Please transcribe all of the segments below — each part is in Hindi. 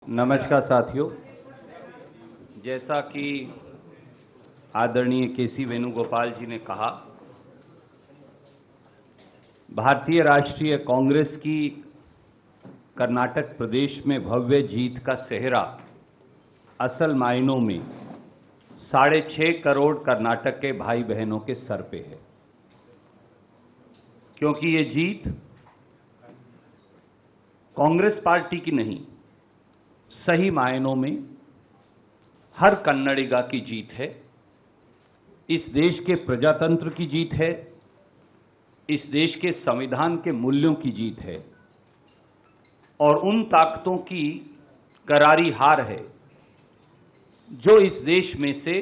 नमस्कार साथियों, जैसा कि आदरणीय केसी वेणुगोपाल जी ने कहा, भारतीय राष्ट्रीय कांग्रेस की कर्नाटक प्रदेश में भव्य जीत का सेहरा असल मायनों में 6.5 करोड़ कर्नाटक के भाई बहनों के सर पे है, क्योंकि ये जीत कांग्रेस पार्टी की नहीं, सही मायनों में हर कन्नडिगा की जीत है। इस देश के प्रजातंत्र की जीत है, इस देश के संविधान के मूल्यों की जीत है और उन ताकतों की करारी हार है जो इस देश में से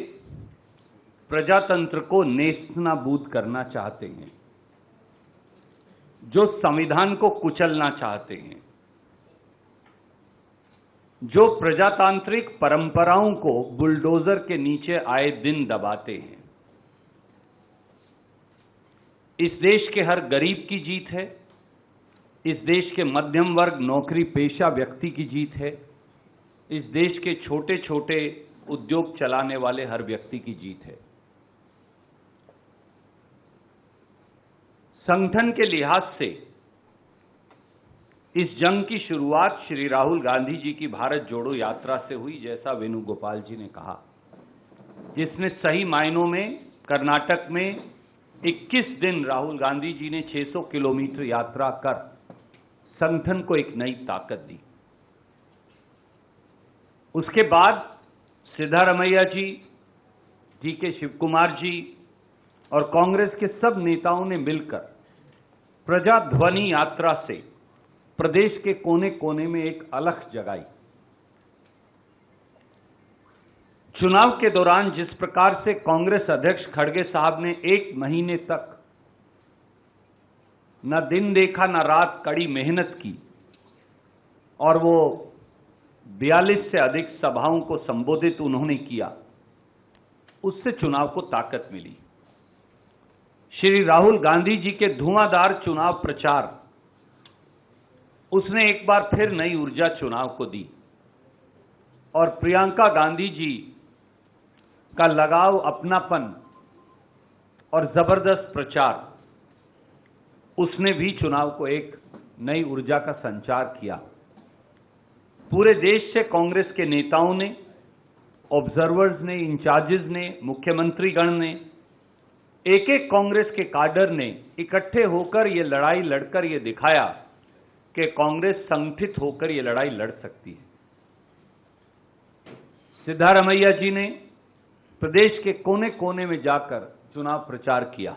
प्रजातंत्र को नेस्तनाबूद करना चाहते हैं, जो संविधान को कुचलना चाहते हैं, जो प्रजातांत्रिक परंपराओं को बुलडोजर के नीचे आए दिन दबाते हैं। इस देश के हर गरीब की जीत है, इस देश के मध्यम वर्ग नौकरी पेशा व्यक्ति की जीत है, इस देश के छोटे छोटे उद्योग चलाने वाले हर व्यक्ति की जीत है। संगठन के लिहाज से इस जंग की शुरुआत श्री राहुल गांधी जी की भारत जोड़ो यात्रा से हुई, जैसा वेणुगोपाल जी ने कहा, जिसने सही मायनों में कर्नाटक में 21 दिन राहुल गांधी जी ने 600 किलोमीटर यात्रा कर संगठन को एक नई ताकत दी। उसके बाद सिद्धारमैया जी, डी.के. शिवकुमार जी और कांग्रेस के सब नेताओं ने मिलकर प्रजाध्वनि यात्रा से प्रदेश के कोने कोने में एक अलख जगाई। चुनाव के दौरान जिस प्रकार से कांग्रेस अध्यक्ष खड़गे साहब ने 1 महीने तक न दिन देखा न रात कड़ी मेहनत की और वो 42 से अधिक सभाओं को संबोधित उन्होंने किया, उससे चुनाव को ताकत मिली। श्री राहुल गांधी जी के धुआंधार चुनाव प्रचार, उसने एक बार फिर नई ऊर्जा चुनाव को दी और प्रियंका गांधी जी का लगाव, अपनापन और जबरदस्त प्रचार, उसने भी चुनाव को एक नई ऊर्जा का संचार किया। पूरे देश से कांग्रेस के नेताओं ने, ऑब्जर्वर्स ने, इंचार्जेस ने, मुख्यमंत्रीगण ने, एक एक कांग्रेस के काडर ने इकट्ठे होकर ये लड़ाई लड़कर ये दिखाया कि कांग्रेस संगठित होकर ये लड़ाई लड़ सकती है। सिद्धारमैया जी ने प्रदेश के कोने कोने में जाकर चुनाव प्रचार किया।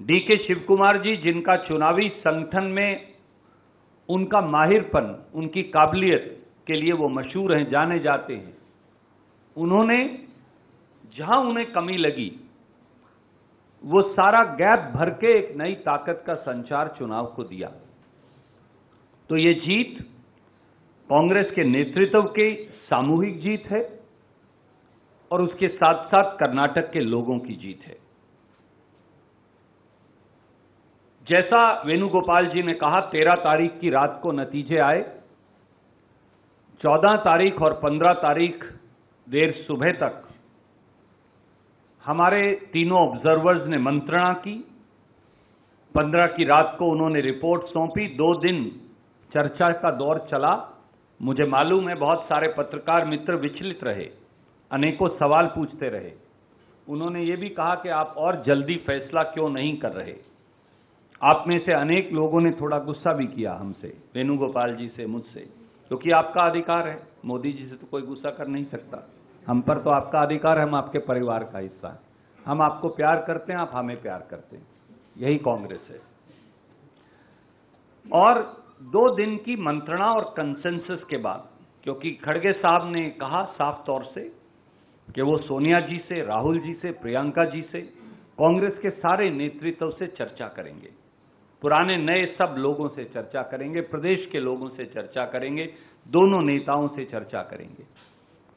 डी.के. शिवकुमार जी, जिनका चुनावी संगठन में उनका माहिरपन, उनकी काबिलियत के लिए वो मशहूर हैं, जाने जाते हैं, उन्होंने जहां उन्हें कमी लगी वो सारा गैप भर के एक नई ताकत का संचार चुनाव को दिया। तो ये जीत कांग्रेस के नेतृत्व की सामूहिक जीत है और उसके साथ साथ कर्नाटक के लोगों की जीत है। जैसा वेणुगोपाल जी ने कहा, 13 तारीख की रात को नतीजे आए। 14 तारीख और 15 तारीख देर सुबह तक हमारे तीनों ऑब्जर्वर्स ने मंत्रणा की। 15 की रात को उन्होंने रिपोर्ट सौंपी। 2 दिन चर्चा का दौर चला। मुझे मालूम है बहुत सारे पत्रकार मित्र विचलित रहे, अनेकों सवाल पूछते रहे। उन्होंने ये भी कहा कि आप और जल्दी फैसला क्यों नहीं कर रहे। आप में से अनेक लोगों ने थोड़ा गुस्सा भी किया हमसे, वेणुगोपाल जी से, मुझसे, क्योंकि आपका अधिकार है। मोदी जी से तो कोई गुस्सा कर नहीं सकता, हम पर तो आपका अधिकार है, हम आपके परिवार का हिस्सा है, हम आपको प्यार करते हैं, आप हमें प्यार करते हैं, यही कांग्रेस है। और 2 दिन की मंत्रणा और कंसेंसस के बाद, क्योंकि खड़गे साहब ने कहा साफ तौर से कि वो सोनिया जी से, राहुल जी से, प्रियंका जी से, कांग्रेस के सारे नेतृत्व से चर्चा करेंगे, पुराने नए सब लोगों से चर्चा करेंगे, प्रदेश के लोगों से चर्चा करेंगे, दोनों नेताओं से चर्चा करेंगे।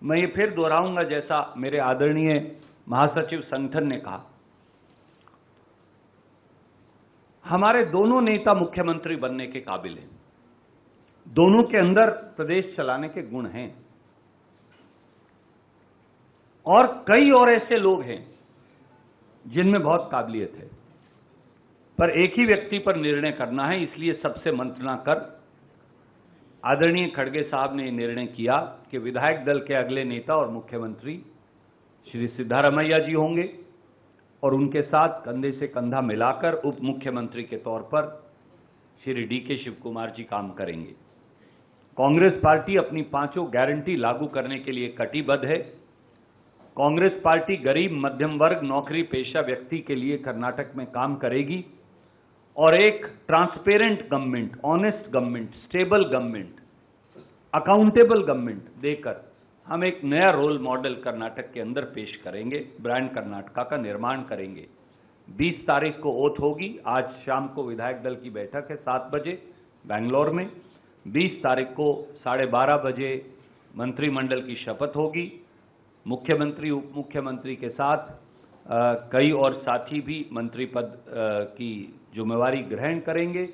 मैं ये फिर दोहराऊंगा, जैसा मेरे आदरणीय महासचिव संगठन ने कहा, हमारे दोनों नेता मुख्यमंत्री बनने के काबिल हैं। दोनों के अंदर प्रदेश चलाने के गुण हैं और कई और ऐसे लोग हैं जिनमें बहुत काबिलियत है, पर एक ही व्यक्ति पर निर्णय करना है। इसलिए सबसे मंत्रणा कर आदरणीय खड़गे साहब ने निर्णय किया कि विधायक दल के अगले नेता और मुख्यमंत्री श्री सिद्धारमैया जी होंगे और उनके साथ कंधे से कंधा मिलाकर उप मुख्यमंत्री के तौर पर श्री डीके शिव कुमार जी काम करेंगे। कांग्रेस पार्टी अपनी पांचों गारंटी लागू करने के लिए कटिबद्ध है। कांग्रेस पार्टी गरीब मध्यम वर्ग नौकरी पेशा व्यक्ति के लिए कर्नाटक में काम करेगी और एक transparent government, honest government, stable government, accountable government देकर हम एक नया रोल मॉडल कर्नाटक के अंदर पेश करेंगे। ब्रांड कर्नाटका का निर्माण करेंगे। 20 तारीख को ओथ होगी। आज शाम को विधायक दल की बैठक है 7 बजे बेंगलोर में। 20 तारीख को 12:30 बजे मंत्रिमंडल की शपथ होगी। मुख्यमंत्री उप मुख्यमंत्री के साथ कई और साथी भी मंत्री पद की जिम्मेवारी ग्रहण करेंगे।